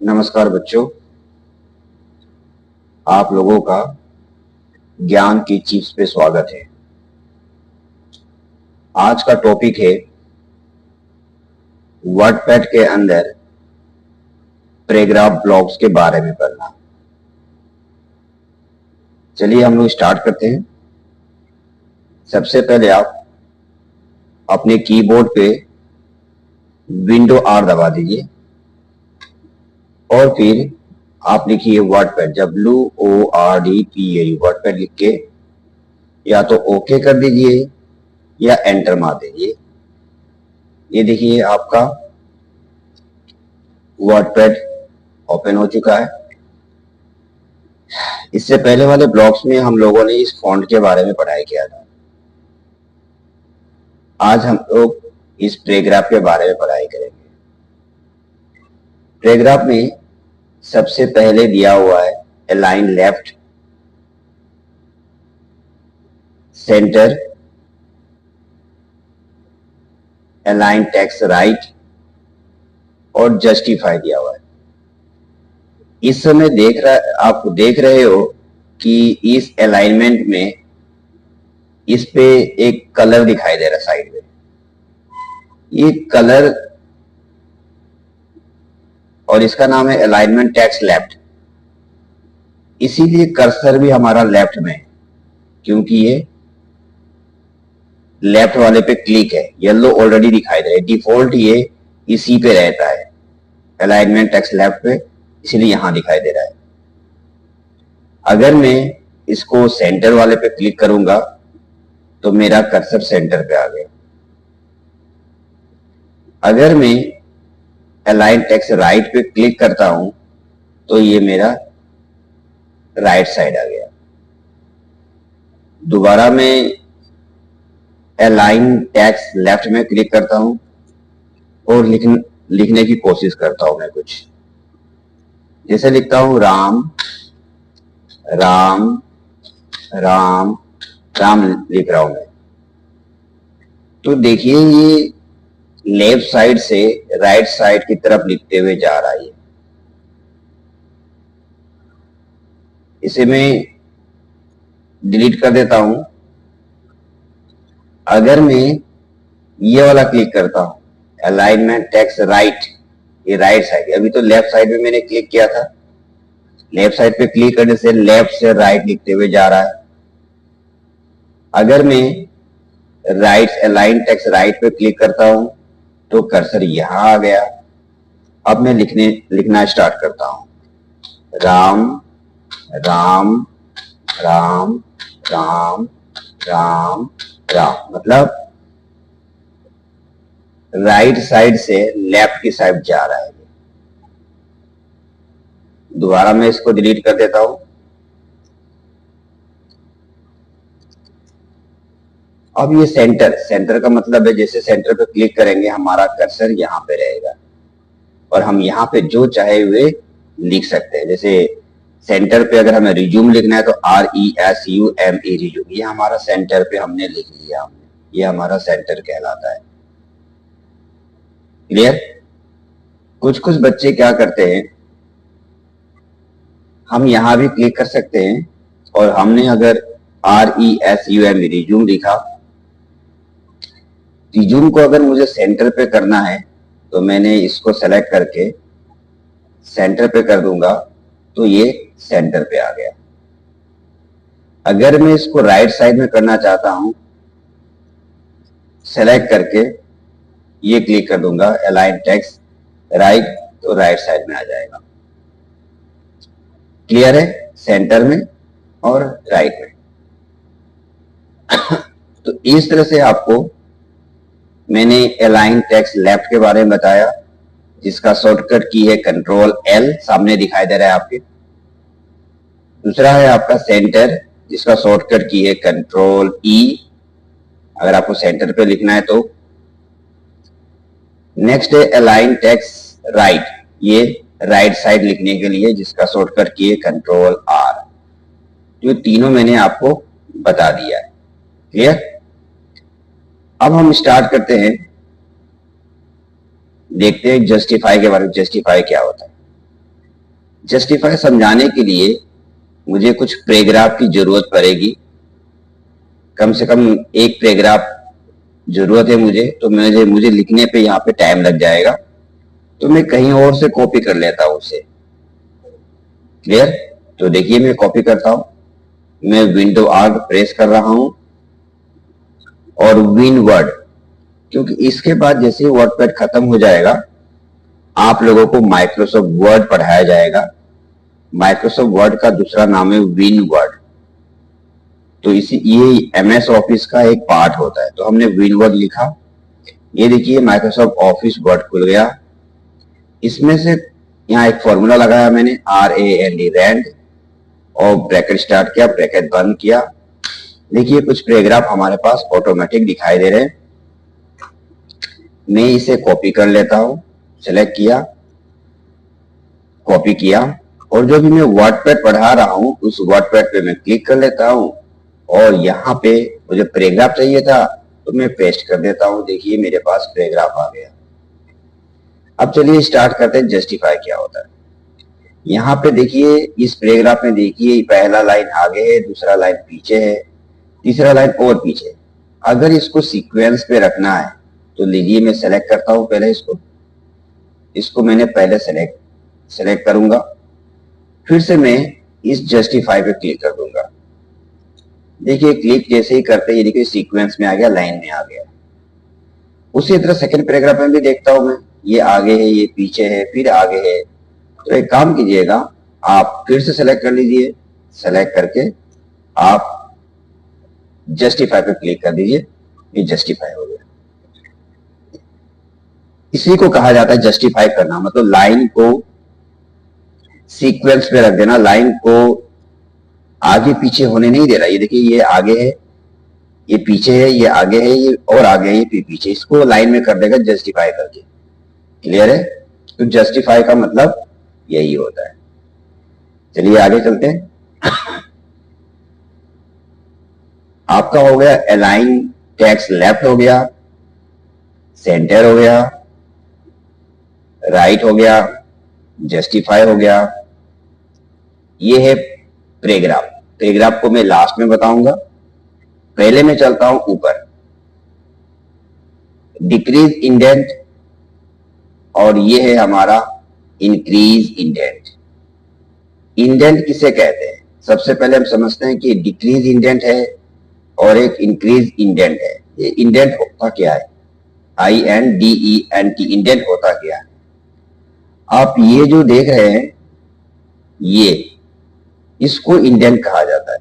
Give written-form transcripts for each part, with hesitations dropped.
नमस्कार बच्चों, आप लोगों का ज्ञान की चिप्स पे स्वागत है। आज का टॉपिक है वर्डपैड के अंदर पैराग्राफ ब्लॉक्स के बारे में पढ़ना। चलिए हम लोग स्टार्ट करते हैं। सबसे पहले आप अपने कीबोर्ड पे विंडो आर दबा दीजिए और फिर आप लिखिए वर्डपैड, WORDPAD वर्डपैड लिख के या तो ओके कर दीजिए या एंटर मार दीजिए। ये देखिए आपका वर्डपैड ओपन हो चुका है। इससे पहले वाले ब्लॉग्स में हम लोगों ने इस फॉन्ट के बारे में पढ़ाई किया था। आज हम लोग इस पैराग्राफ के बारे में पढ़ाई करेंगे। पैराग्राफ में सबसे पहले दिया हुआ है align left, centre, align text right और जस्टिफाई दिया हुआ है। इस समय आप देख रहे हो कि इस अलाइनमेंट में इस पे एक कलर दिखाई दे रहा है साइड में। ये कलर और इसका नाम है अलाइनमेंट टेक्स्ट लेफ्ट। इसीलिए कर्सर भी हमारा लेफ्ट में है, क्योंकि ये लेफ्ट वाले पे क्लिक है। येलो ऑलरेडी दिखाई दे रहा है, डिफॉल्ट ये इसी पे रहता है, अलाइनमेंट टेक्स्ट लेफ्ट पे, इसलिए यहां दिखाई दे रहा है। अगर मैं इसको सेंटर वाले पे क्लिक करूंगा तो मेरा कर्सर सेंटर पे आ गया। अगर मैं अलाइन टेक्स्ट राइट पे क्लिक करता हूं तो ये मेरा राइट साइड आ गया। दोबारा मैं अलाइन टेक्स्ट लेफ्ट में क्लिक करता हूं और लिखने की कोशिश करता हूं। मैं कुछ जैसे लिखता हूं राम राम राम राम लिख रहा हूं मैं, तो देखिए ये लेफ्ट साइड से राइट साइड की तरफ लिखते हुए जा रहा है। इसे मैं डिलीट कर देता हूं। अगर मैं ये वाला क्लिक करता हूं अलाइनमेंट टेक्स्ट राइट, ये राइट साइड, अभी तो लेफ्ट साइड में मैंने क्लिक किया था। लेफ्ट साइड पे क्लिक करने से लेफ्ट से राइट लिखते हुए जा रहा है। अगर मैं राइट अलाइन टेक्स्ट राइट पे क्लिक करता हूं तो कर्सर यहां आ गया। अब मैं लिखना स्टार्ट करता हूं राम राम राम राम राम राम, मतलब राइट साइड से लेफ्ट की साइड जा रहा है। दोबारा मैं इसको डिलीट कर देता हूं। अब ये सेंटर का मतलब है जैसे सेंटर पे क्लिक करेंगे हमारा कर्सर यहां पे रहेगा और हम यहां पे जो चाहे हुए लिख सकते हैं। जैसे सेंटर पे अगर हमें रिज्यूम लिखना है तो RESUME रिज्यूम, ये हमारा सेंटर पे हमने लिख लिया, ये हमारा सेंटर कहलाता है। क्लियर? कुछ कुछ बच्चे क्या करते हैं, हम यहां भी क्लिक कर सकते हैं और हमने अगर RESUME रिज्यूम लिखा, रिज्यूम को अगर मुझे सेंटर पे करना है तो मैंने इसको सेलेक्ट करके सेंटर पे कर दूंगा तो ये सेंटर पे आ गया। अगर मैं इसको राइट साइड में करना चाहता हूं, सेलेक्ट करके ये क्लिक कर दूंगा अलाइन टेक्स्ट राइट, तो राइट साइड में आ जाएगा। क्लियर है? सेंटर में और राइट में। तो इस तरह से आपको मैंने अलाइन टेक्स्ट लेफ्ट के बारे में बताया, जिसका शॉर्टकट की है Ctrl+L, सामने दिखाई दे रहा है आपके। दूसरा है आपका सेंटर, जिसका शॉर्टकट की है Ctrl+E, अगर आपको सेंटर पे लिखना है तो। नेक्स्ट है अलाइन टेक्स्ट राइट, ये राइट साइड लिखने के लिए, जिसका शॉर्टकट की है Ctrl+R। जो तीनों मैंने आपको बता दिया है। क्लियर? अब हम स्टार्ट करते हैं, देखते हैं जस्टिफाई के बारे में। जस्टिफाई क्या होता है? जस्टिफाई समझाने के लिए मुझे कुछ पैराग्राफ की जरूरत पड़ेगी, कम से कम एक पैराग्राफ जरूरत है मुझे, तो मुझे लिखने पे यहाँ पे टाइम लग जाएगा, तो मैं कहीं और से कॉपी कर लेता हूँ उसे। क्लियर? तो देखिए मैं कॉपी करता हूं, मैं विंडो आर प्रेस कर रहा हूं और विन वर्ड, क्योंकि इसके बाद जैसे वर्डपैड खत्म हो जाएगा आप लोगों को माइक्रोसॉफ्ट वर्ड पढ़ाया जाएगा। माइक्रोसॉफ्ट वर्ड का दूसरा नाम है विन वर्ड, तो ये एमएस ऑफिस का एक पार्ट होता है, तो हमने विन वर्ड लिखा। ये देखिए माइक्रोसॉफ्ट ऑफिस वर्ड खुल गया, इसमें से यहाँ एक फॉर्मूला लगाया मैंने RAND रैंड, और ब्रैकेट स्टार्ट किया, ब्रैकेट बंद किया। देखिए कुछ पैराग्राफ हमारे पास ऑटोमेटिक दिखाई दे रहे हैं। मैं इसे कॉपी कर लेता हूं, सेलेक्ट किया, कॉपी किया, और जो भी मैं वर्डपैड पढ़ा रहा हूं उस वर्डपैड पे मैं क्लिक कर लेता हूं, और यहाँ पे मुझे पैराग्राफ चाहिए था तो मैं पेस्ट कर देता हूं। देखिए मेरे पास पैराग्राफ आ गया। अब चलिए स्टार्ट करते हैं जस्टिफाई क्या होता है। यहाँ पे देखिए इस पैराग्राफ में देखिए पहला लाइन आगे है, दूसरा लाइन पीछे है, तीसरा लाइन और पीछे। अगर इसको सीक्वेंस पे रखना है तो लीजिए मैं सेलेक्ट करता हूं, पहले इसको मैंने पहले सेलेक्ट करूंगा, फिर से मैं इस जस्टिफाई पे क्लिक कर दूंगा। देखिए क्लिक जैसे ही करते ये देखिए सीक्वेंस में आ गया, लाइन में आ गया। उसी तरह सेकंड पैराग्राफ में भी देखता हूं मैं, ये आगे है, ये पीछे है, फिर आगे है। तो एक काम कीजिएगा, आप फिर से सेलेक्ट कर लीजिए, सेलेक्ट करके आप जस्टिफाई पे क्लिक कर दीजिए, ये जस्टिफाई हो गया। इसी को कहा जाता है जस्टिफाई करना, मतलब लाइन को सीक्वेंस पे रख देना, लाइन को आगे पीछे होने नहीं दे रहा। ये देखिए ये आगे है, ये पीछे है, ये आगे है, ये और आगे है, ये पीछे, इसको लाइन में कर देगा जस्टिफाई करके। क्लियर है? तो जस्टिफाई का मतलब यही होता है। चलिए आगे चलते हैं। आपका हो गया अलाइन टेक्स्ट लेफ्ट हो गया, सेंटर हो गया, राइट हो गया, जस्टिफाई हो गया। ये है पैराग्राफ। पैराग्राफ को मैं लास्ट में बताऊंगा, पहले मैं चलता हूं ऊपर। डिक्रीज इंडेंट, और ये है हमारा इंक्रीज इंडेंट। इंडेंट किसे कहते हैं? सबसे पहले हम समझते हैं कि डिक्रीज इंडेंट है और एक इंक्रीज इंडेंट है। ये इंडेंट होता क्या है? INDENT, इंडेंट होता क्या है? आप ये जो देख रहे हैं ये, इसको इंडेंट कहा जाता है।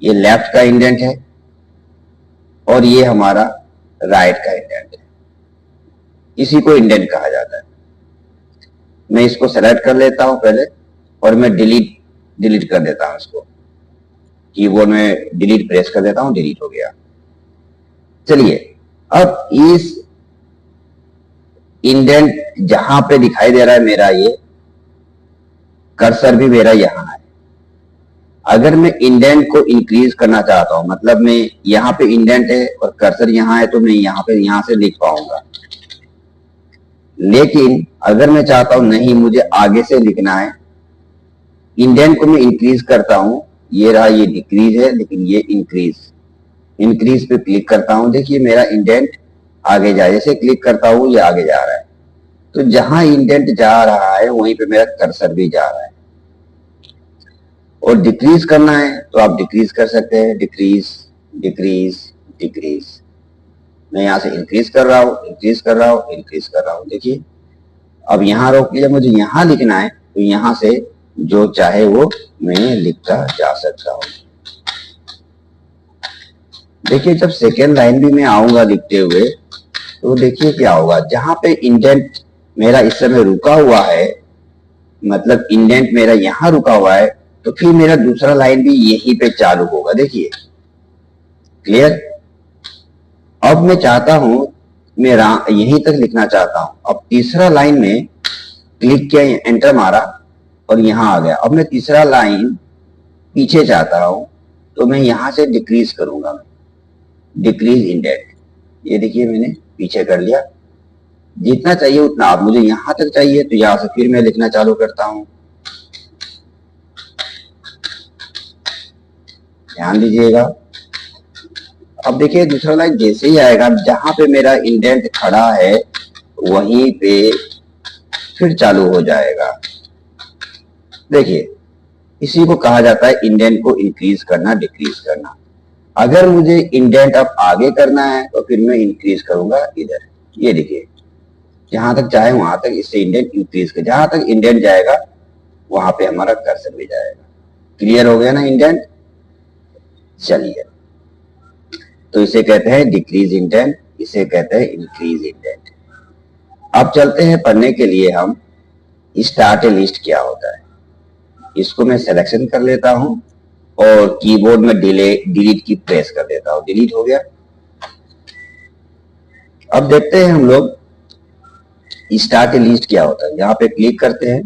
ये लेफ्ट का इंडेंट है और ये हमारा राइट का इंडेंट है, इसी को इंडेंट कहा जाता है। मैं इसको सेलेक्ट कर लेता हूं पहले, और मैं डिलीट कर देता हूं इसको, कीबोर्ड में डिलीट प्रेस कर देता हूं, डिलीट हो गया। चलिए अब इस इंडेंट जहां पे दिखाई दे रहा है मेरा, ये कर्सर भी मेरा यहां है। अगर मैं इंडेंट को इंक्रीज करना चाहता हूं, मतलब मैं यहां पे इंडेंट है और कर्सर यहां है, तो मैं यहां से लिख पाऊंगा। लेकिन अगर मैं चाहता हूं नहीं, मुझे आगे से लिखना है, इंडेंट को मैं इंक्रीज करता हूं, ये रहा, ये डिक्रीज है, लेकिन ये इंक्रीज पे क्लिक करता हूं। देखिए मेरा इंडेंट आगे जा, जैसे क्लिक करता हूं ये आगे जा रहा है। तो जहां इंडेंट जा रहा है वहीं पे मेरा कर्सर भी जा रहा है। और डिक्रीज करना है तो आप डिक्रीज कर सकते हैं, डिक्रीज डिक्रीज डिक्रीज। मैं यहां से इंक्रीज कर रहा हूं, इंक्रीज कर रहा हूं, इंक्रीज कर रहा हूं। देखिए अब यहां रोक लिया, मुझे यहां लिखना है तो यहां से जो चाहे वो मैं लिखता जा सकता हूं। देखिए जब सेकेंड लाइन भी मैं आऊंगा लिखते हुए, तो देखिए क्या होगा, जहां पे इंडेंट मेरा इस समय रुका हुआ है, मतलब इंडेंट मेरा यहां रुका हुआ है, तो फिर मेरा दूसरा लाइन भी यहीं पे चालू होगा। देखिए क्लियर? अब मैं चाहता हूं, मैं यहीं तक लिखना चाहता हूं। अब तीसरा लाइन में क्लिक किया, एंटर मारा और यहां आ गया। अब मैं तीसरा लाइन पीछे चाहता हूं, तो मैं यहां से डिक्रीज करूंगा, डिक्रीज इंडेंट। ये देखिए मैंने पीछे कर लिया, जितना चाहिए उतना। अब मुझे यहां तक चाहिए तो यहां से फिर मैं लिखना चालू करता हूं, ध्यान दीजिएगा। अब देखिए दूसरा लाइन जैसे ही आएगा, जहां पे मेरा इंडेंट खड़ा है वहीं पे फिर चालू हो जाएगा। देखिए इसी को कहा जाता है इंडेंट को इंक्रीज करना, डिक्रीज करना। अगर मुझे इंडेंट अब आगे करना है तो फिर मैं इंक्रीज करूंगा इधर। ये देखिए जहां तक चाहे वहां तक इससे इंडेंट इंक्रीज कर, जहां तक इंडेंट जाएगा वहां पे हमारा कर्सर भी जाएगा। क्लियर हो गया ना इंडेंट? चलिए, तो इसे कहते हैं डिक्रीज इंडेंट, इसे कहते हैं इंक्रीज इंडेंट। अब चलते हैं पढ़ने के लिए हम स्टार्ट ए लिस्ट क्या होता है। इसको मैं सिलेक्शन कर लेता हूं और कीबोर्ड में डिलीट की प्रेस कर देता हूं। डिलीट हो गया। अब देखते हैं हम लोग स्टार्ट ए लिस्ट क्या होता है। यहाँ पे क्लिक करते हैं,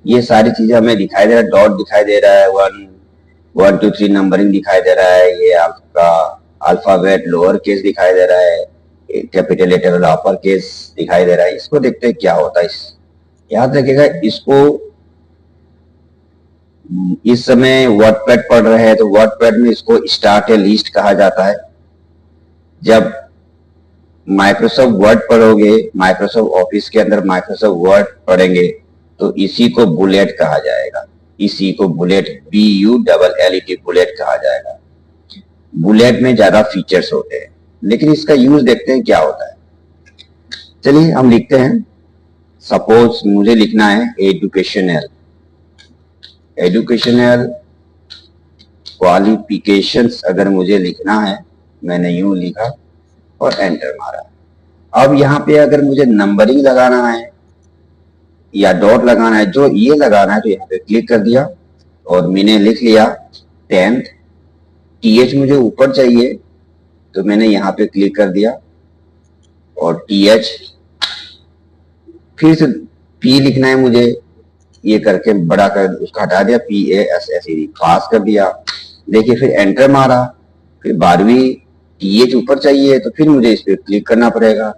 ये सारी चीजें हमें दिखाई दे रहा है, डॉट दिखाई दे रहा है, 1 2 3 नंबरिंग दिखाई दे रहा है, ये आपका अल्फाबेट लोअर केस दिखाई दे रहा है, कैपिटल लेटर और अपर केस दिखाई दे रहा है। इसको देखते हैं क्या होता है। याद रखिएगा, इसको इस समय वर्डपैड पढ़ रहे हैं तो वर्डपैड में इसको स्टार्ट ए लिस्ट कहा जाता है। जब माइक्रोसॉफ्ट वर्ड पढ़ोगे, माइक्रोसॉफ्ट ऑफिस के अंदर माइक्रोसॉफ्ट वर्ड पढ़ेंगे तो इसी को बुलेट कहा जाएगा। इसी को बुलेट, BULLET बुलेट कहा जाएगा। बुलेट में ज्यादा फीचर्स होते हैं, लेकिन इसका यूज देखते हैं क्या होता है। चलिए हम लिखते हैं, सपोज मुझे लिखना है एजुकेशनल क्वालिफिकेशंस। अगर मुझे लिखना है, मैंने यूं लिखा और एंटर मारा। अब यहाँ पे अगर मुझे नंबरिंग लगाना है या डॉट लगाना है, जो ये लगाना है, तो यहाँ पे क्लिक कर दिया और मैंने लिख लिया 10th। TH मुझे ऊपर चाहिए तो मैंने यहाँ पे क्लिक कर दिया और TH। फिर से P लिखना है मुझे, ये करके बड़ा कर उसका हटा दिया, PASSED पास कर दिया। देखिए फिर एंटर मारा, फिर 12वीं TH ऊपर चाहिए तो फिर मुझे इस पर क्लिक करना पड़ेगा,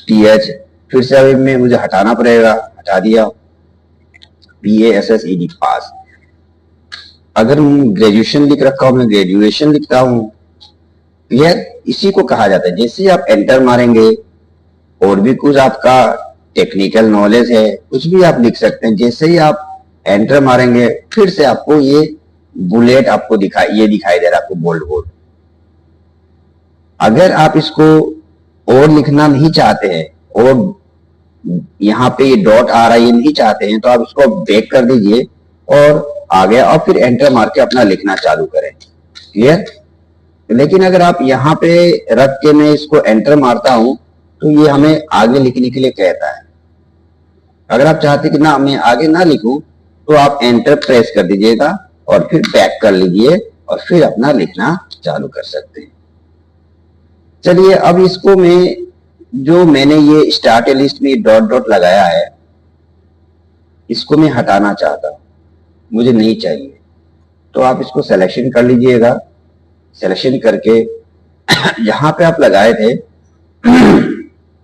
TH। फिर से अभी में मुझे हटाना पड़ेगा, हटा दिया, PASSED पास। अगर ग्रेजुएशन लिख रखा हूं, मैं ग्रेजुएशन लिखता हूं। क्लियर? इसी को कहा जाता है। जैसे आप एंटर मारेंगे, और भी कुछ आपका टेक्निकल नॉलेज है, कुछ भी आप लिख सकते हैं। जैसे ही आप एंटर मारेंगे फिर से आपको ये बुलेट आपको ये दिखाई दे रहा है, आपको बोल्ड। अगर आप इसको और लिखना नहीं चाहते हैं और यहाँ पे ये डॉट आ रहा है ये नहीं चाहते हैं, तो आप इसको बैक कर दीजिए और आ गया, और फिर एंटर मार के अपना लिखना चालू करें। क्लियर? लेकिन अगर आप यहाँ पे रख के मैं इसको एंटर मारता हूं तो ये हमें आगे लिखने के लिए कहता है। अगर आप चाहते कि ना मैं आगे ना लिखूं तो आप एंटर प्रेस कर दीजिएगा और फिर बैक कर लीजिए और फिर अपना लिखना चालू कर सकते हैं। चलिए अब इसको मैंने ये स्टार्ट ए लिस्ट में डॉट डॉट लगाया है, इसको मैं हटाना चाहता हूं, मुझे नहीं चाहिए। तो आप इसको सिलेक्शन कर लीजिएगा। सिलेक्शन करके जहां पे आप लगाए थे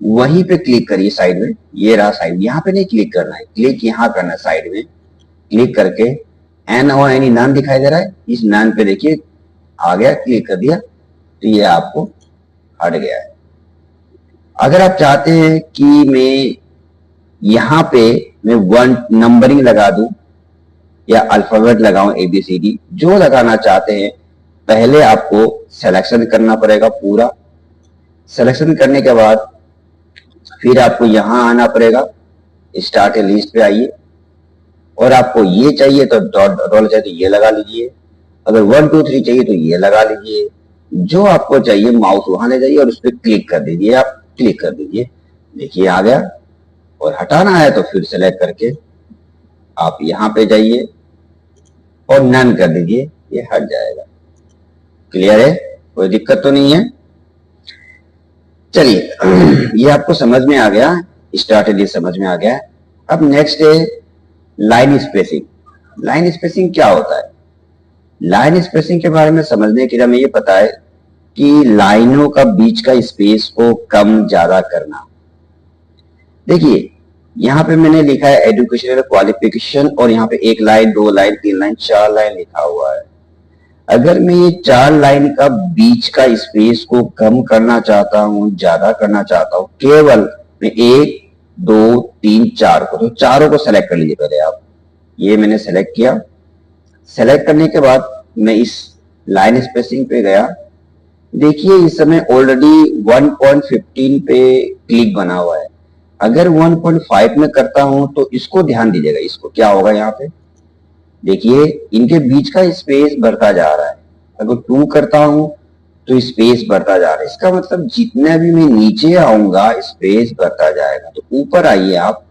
वहीं पे क्लिक करिए साइड में। ये रहा साइड, यहाँ पे नहीं क्लिक करना है, क्लिक यहाँ करना है साइड में। क्लिक करके एन और एनी नन दिखाई दे रहा है, इस नन पे देखिए आ गया, क्लिक कर दिया तो ये आपको हट गया है। अगर आप चाहते हैं कि मैं यहाँ पे मैं 1 नंबरिंग लगा दूं या अल्फाबेट लगाऊं, ABCD जो लगाना चाहते हैं, पहले आपको सिलेक्शन करना पड़ेगा पूरा। सिलेक्शन करने के बाद फिर आपको यहां आना पड़ेगा, स्टार्ट ए लिस्ट पे आइए, और आपको ये चाहिए तो डॉट डॉट चाहिए तो ये लगा लीजिए, अगर 1 2 3 चाहिए तो ये लगा लीजिए। जो आपको चाहिए माउस वहां ले जाइए और उस पर क्लिक कर दीजिए। आप क्लिक कर दीजिए, देखिए आ गया। और हटाना है तो फिर सेलेक्ट करके आप यहां पे जाइए और नन कर दीजिए, ये हट जाएगा। क्लियर है? कोई दिक्कत तो नहीं है? चलिए ये आपको समझ में आ गया, स्टार्ट समझ में आ गया। अब नेक्स्ट है लाइन स्पेसिंग। लाइन स्पेसिंग क्या होता है? लाइन स्पेसिंग के बारे में समझने के लिए हमें ये पता है कि लाइनों का बीच का स्पेस को कम ज्यादा करना। देखिए यहाँ पे मैंने लिखा है एजुकेशनल क्वालिफिकेशन, और यहाँ पे 1 लाइन 2 लाइन 3 लाइन 4 लाइन लिखा हुआ है। अगर मैं ये 4 लाइन का बीच का स्पेस को कम करना चाहता हूं, ज्यादा करना चाहता हूं, केवल मैं 1 2 3 4 को, तो चारों को सेलेक्ट कर लीजिए पहले आप। ये मैंने सेलेक्ट किया। सेलेक्ट करने के बाद मैं इस लाइन स्पेसिंग पे गया। देखिए इस समय ऑलरेडी 1.15 पे क्लिक बना हुआ है। अगर 1.5 में करता हूं तो इसको ध्यान दीजिएगा, इसको क्या होगा यहाँ पे देखिए इनके बीच का स्पेस बढ़ता जा रहा है। अगर 2 करता हूं तो स्पेस बढ़ता जा रहा है। इसका मतलब जितना भी मैं नीचे आऊंगा स्पेस बढ़ता जाएगा। तो ऊपर आइए आप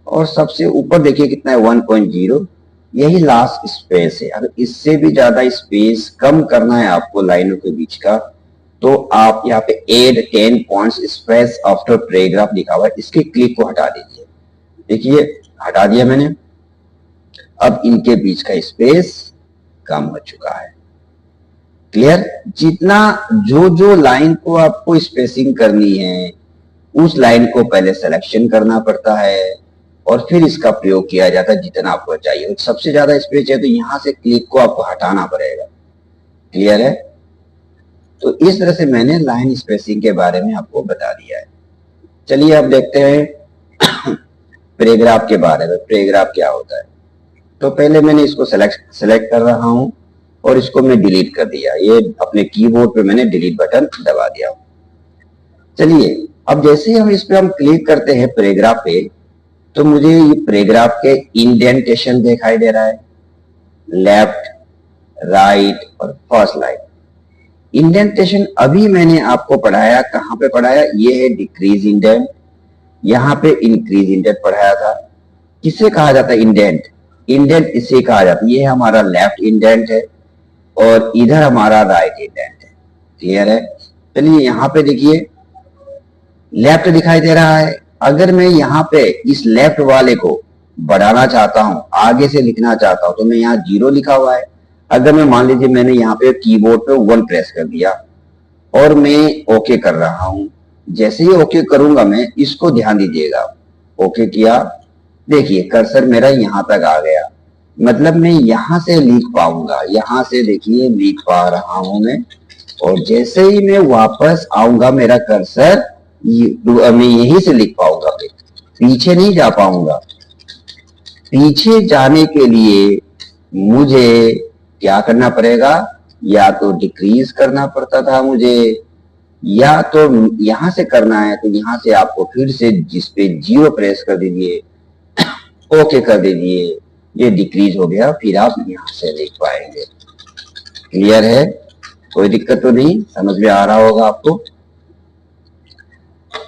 और सबसे ऊपर देखिए कितना है 1.0, यही लास्ट स्पेस है। अगर इससे भी ज्यादा स्पेस कम करना है आपको लाइनों के बीच का, तो आप यहाँ पे add 10 points space after paragraph लिखा हुआ है, इसके क्लिक को हटा दीजिए। देखिए हटा दिया मैंने। अब इनके बीच का स्पेस कम हो चुका है। क्लियर? जितना जो लाइन को आपको स्पेसिंग करनी है उस लाइन को पहले सिलेक्शन करना पड़ता है और फिर इसका प्रयोग किया जाता है जितना आपको चाहिए। सबसे ज्यादा स्पेस है तो यहां से क्लिक को आपको हटाना पड़ेगा। क्लियर है? तो इस तरह से मैंने लाइन स्पेसिंग के बारे में आपको बता दिया है। चलिए अब देखते हैं पैराग्राफ के बारे में। पैराग्राफ क्या होता है? तो पहले मैंने इसको सेलेक्ट कर रहा हूं और इसको मैं डिलीट कर दिया। ये अपने कीबोर्ड पे मैंने डिलीट बटन दबा दिया। चलिए अब जैसे ही हम इस पे हम क्लिक करते हैं पैराग्राफ पे, तो मुझे ये पैराग्राफ के इंडेंटेशन दिखाई दे रहा है, लेफ्ट, राइट और फर्स्ट लाइन। इंडेंटेशन अभी मैंने आपको पढ़ाया, कहां पे पढ़ाया? ये है डिक्रीज इंडेंट, यहां पे इंक्रीज इंडेंट पढ़ाया था। किसे कहा जाता है इंडेंट? इंडेंट इसे कहा जाता है। ये हमारा लेफ्ट इंडेंट है और इधर हमारा राइट इंडेंट है। क्लियर है? चलिए यहां पे देखिए लेफ्ट दिखाई दे रहा है। अगर मैं यहाँ पे इस लेफ्ट वाले को बढ़ाना चाहता हूं, आगे से लिखना चाहता हूं, तो मैं यहाँ 0 लिखा हुआ है। अगर मैं मान लीजिए मैंने यहाँ पे कीबोर्ड पे 1 प्रेस कर दिया और मैं ओके कर रहा हूं, जैसे ही ओके करूंगा मैं, इसको ध्यान दीजिएगा, ओके किया, देखिए कर्सर मेरा यहां तक आ गया। मतलब मैं यहां से लिख पाऊंगा, यहां से देखिए लिख पा रहा हूं मैं। और जैसे ही मैं वापस आऊंगा मेरा कर्सर मैं यहीं से लिख पाऊंगा, पीछे नहीं जा पाऊंगा। पीछे जाने के लिए मुझे क्या करना पड़ेगा? या तो डिक्रीज करना पड़ता था मुझे, या तो यहां से करना है तो यहां से आपको फिर से जिसपे 0 प्रेस कर दीजिए, ओके कर दीजिए, ये डिक्रीज हो गया, फिर आप यहां से लिख पाएंगे। क्लियर है? कोई दिक्कत तो नहीं, समझ में आ रहा होगा आपको।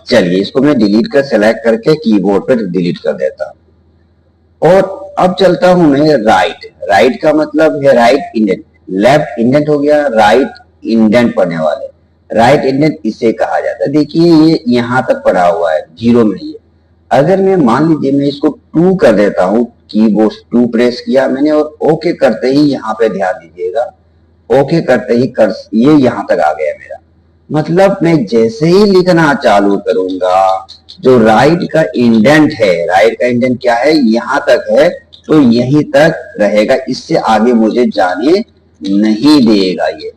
चलिए इसको मैं डिलीट कर सेलेक्ट करके कीबोर्ड पर डिलीट कर देता हूं। और अब चलता हूं मैं राइट। राइट का मतलब है राइट इंडेंट। लेफ्ट इंडेंट हो गया, राइट इंडेंट पढ़ने वाले। राइट इंडेंट इसे कहा जाता है। देखिए ये यहां तक पढ़ा हुआ है, 0 में ही है। अगर मैं मान लीजिए मैं इसको 2 कर देता हूं, कीबोर्ड 2 प्रेस किया मैंने और ओके करते ही यहाँ पे ध्यान दीजिएगा, ओके करते ही ये यहां तक आ गया मेरा। मतलब मैं जैसे ही लिखना चालू करूंगा, जो राइट का इंडेंट है, राइट का इंडेंट क्या है? यहां तक है, तो यहीं तक रहेगा, इससे आगे मुझे जाने नहीं देगा ये।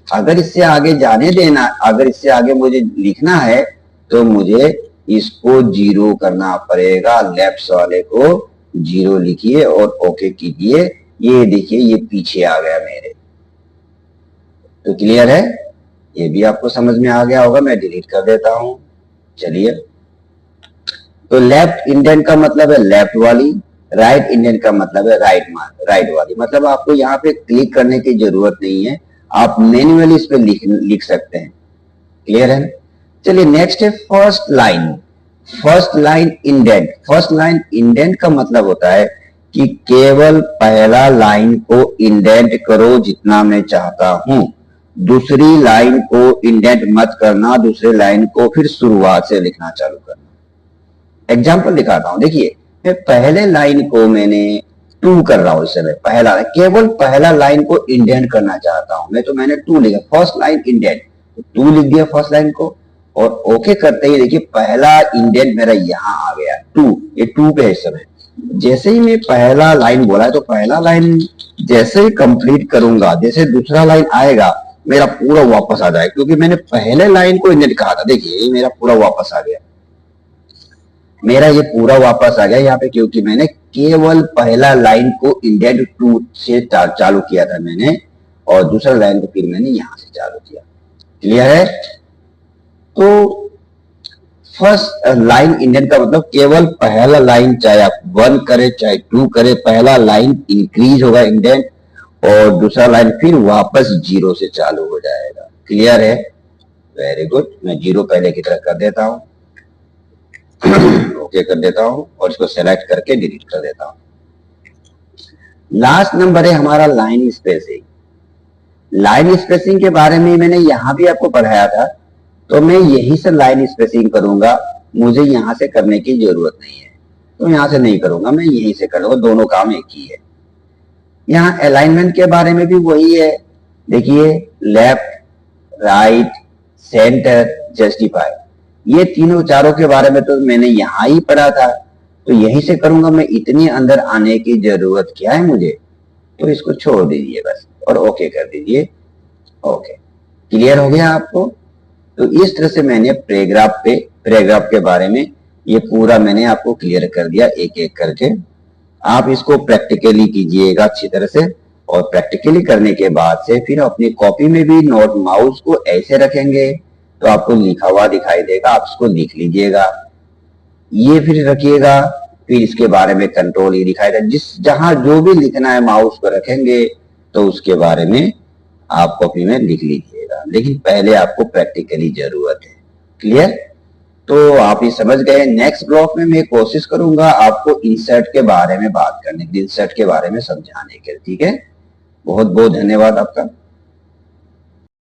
अगर इससे आगे जाने देना, अगर इससे आगे मुझे लिखना है तो मुझे इसको 0 करना पड़ेगा। लेफ्ट वाले को 0 लिखिए और ओके कीजिए। ये देखिए ये पीछे आ गया मेरे। तो क्लियर है? ये भी आपको समझ में आ गया होगा। मैं डिलीट कर देता हूं। चलिए, तो लेफ्ट इंडेंट का मतलब है लेफ्ट वाली, राइट इंडेंट का मतलब है राइट वाली। मतलब आपको यहाँ पे क्लिक करने की जरूरत नहीं है, आप मैन्युअली इस पे लिख सकते हैं। क्लियर है? चलिए नेक्स्ट है first line. First line indent. First line indent का मतलब होता है कि केवल पहला लाइन को इंडेंट करो जितना मैं चाहता हूं, दूसरी लाइन को इंडेंट मत करना, दूसरी लाइन को फिर शुरुआत से लिखना चालू करना। एग्जाम्पल दिखाता हूं। देखिए मैं पहले लाइन को मैंने 2 कर रहा हूं, इस समय पहला, केवल पहला लाइन को इंडेंट करना चाहता हूं मैं, तो मैंने 2 लिखा, फर्स्ट लाइन इंडेंट, 2 लिख दिया फर्स्ट लाइन को और ओके करते ही देखिए पहला इंडेंट मेरा यहां आ गया 2, ये 2 पे है इस समय। जैसे ही मैं पहला लाइन बोला है तो पहला लाइन जैसे ही कंप्लीट करूंगा, जैसे दूसरा लाइन आएगा मेरा पूरा वापस आ जाएगा, क्योंकि मैंने पहले लाइन को इंडेंट कहा था। देखिए ये मेरा पूरा वापस आ गया, मेरा ये पूरा वापस आ गया यहाँ पे, क्योंकि मैंने केवल पहला लाइन को इंडेंट टू से चालू किया था मैंने, और दूसरा लाइन को फिर मैंने यहां से चालू किया। क्लियर है? तो फर्स्ट लाइन इंडेंट का मतलब केवल पहला लाइन, चाहे आप 1 करे चाहे 2 करे, पहला लाइन इंक्रीज होगा इंडेंट, और दूसरा लाइन फिर वापस 0 से चालू हो जाएगा। क्लियर है? Very good. मैं 0 पहले की तरह कर देता हूं, ओके कर देता हूं, और इसको सेलेक्ट करके डिलीट कर देता हूं। लास्ट नंबर है हमारा लाइन स्पेसिंग। लाइन स्पेसिंग के बारे में मैंने यहां भी आपको पढ़ाया था, तो मैं यही से लाइन स्पेसिंग करूंगा, मुझे यहां से करने की जरूरत नहीं है, तो यहां से नहीं करूंगा, मैं यहीं से कर लूंगा, दोनों काम एक ही है। यहाँ अलाइनमेंट के बारे में भी वही है। देखिए लेफ्ट, राइट, सेंटर, जस्टिफाई, ये तीनों चारों के बारे में तो मैंने यहां ही पढ़ा था, तो यहीं से करूंगा मैं, इतनी अंदर आने की जरूरत क्या है मुझे, तो इसको छोड़ दीजिए बस और ओके कर दीजिए। ओके, क्लियर हो गया आपको? तो इस तरह से मैंने पैराग्राफ के बारे में ये पूरा मैंने आपको क्लियर कर दिया एक एक करके। आप इसको प्रैक्टिकली कीजिएगा अच्छी तरह से, और प्रैक्टिकली करने के बाद से फिर अपनी कॉपी में भी नोट, माउस को ऐसे रखेंगे तो आपको लिखा हुआ दिखाई देगा, आप इसको लिख लीजिएगा, ये फिर रखिएगा, फिर इसके बारे में कंट्रोल ये दिखाई देगा, जहां जो भी लिखना है माउस को रखेंगे तो उसके बारे में आप कॉपी में लिख लीजिएगा, लेकिन पहले आपको प्रैक्टिकली जरूरत है। क्लियर? तो आप ये समझ गए। नेक्स्ट ब्लॉक में मैं कोशिश करूंगा आपको इंसर्ट के बारे में बात करने की, इंसर्ट के बारे में समझाने के। ठीक है? बहुत बहुत धन्यवाद आपका।